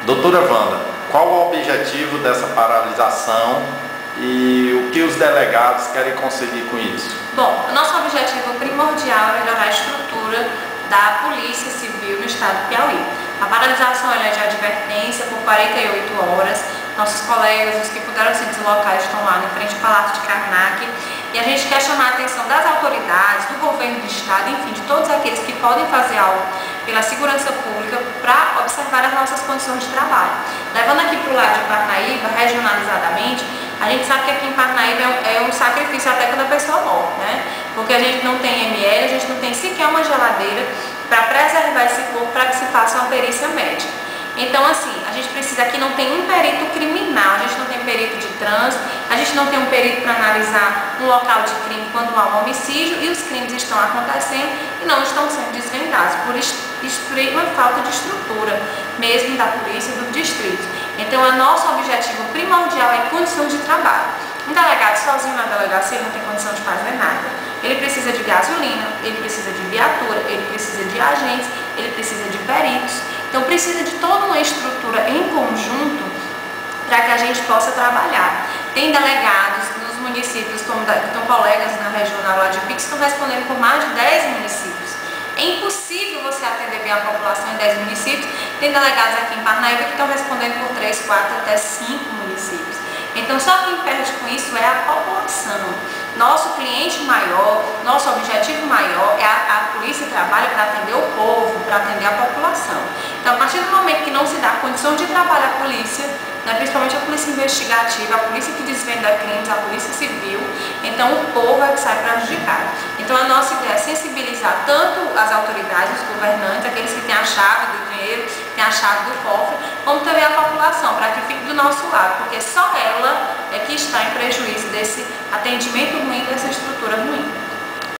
Doutora Wanda, qual o objetivo dessa paralisação e o que os delegados querem conseguir com isso? Bom, o nosso objetivo primordial é melhorar a estrutura da Polícia Civil no estado do Piauí. A paralisação é de advertência por 48 horas. Nossos colegas, os que puderam se deslocar, estão lá em frente ao Palácio de Karnak. E a gente quer chamar a atenção das autoridades, do governo do estado, enfim, de todos aqueles que podem fazer algo pela segurança pública para observar as nossas condições de trabalho. Levando aqui para o lado de Parnaíba, regionalizadamente, a gente sabe que aqui em Parnaíba é um sacrifício até quando a pessoa morre, né? Porque a gente não tem ML, a gente não tem sequer uma geladeira para preservar esse corpo para que se faça uma perícia médica. Então, assim, a gente precisa aqui, não tem um perito criminal, a gente não tem perito de trânsito, a gente não tem um perito para analisar um local de crime quando há um homicídio e os crimes estão acontecendo e não estão sendo desvendados por extrema falta de estrutura, mesmo da polícia e do distrito. Então, o nosso objetivo primordial é condições de trabalho. Um delegado sozinho na delegacia não tem condição de fazer nada. Ele precisa de gasolina, ele precisa de viatura, ele precisa de agentes, ele precisa de peritos. Então precisa de toda uma estrutura em conjunto para que a gente possa trabalhar. Tem delegados nos municípios, como estão colegas na regional lá de Pique, que estão respondendo por mais de 10 municípios. É impossível você atender bem a população em 10 municípios. Tem delegados aqui em Parnaíba que estão respondendo por 3, 4, até 5 municípios. Então, só quem perde com isso é a população. Nosso cliente maior, nosso objetivo maior é a polícia trabalha para atender o povo, para atender a população. Então, a partir do momento que não se dá condição de trabalhar a polícia, né, principalmente a polícia investigativa, a polícia que desvenda crimes, a polícia civil, então o povo é que sai prejudicado. Então, a nossa ideia é sensibilizar tanto as autoridades, os governantes, aqueles que têm a chave do dinheiro, têm a chave do cofre, como também a população, para que fique do nosso lado, porque só ela é que está em prejuízo desse atendimento ruim, dessa estrutura ruim.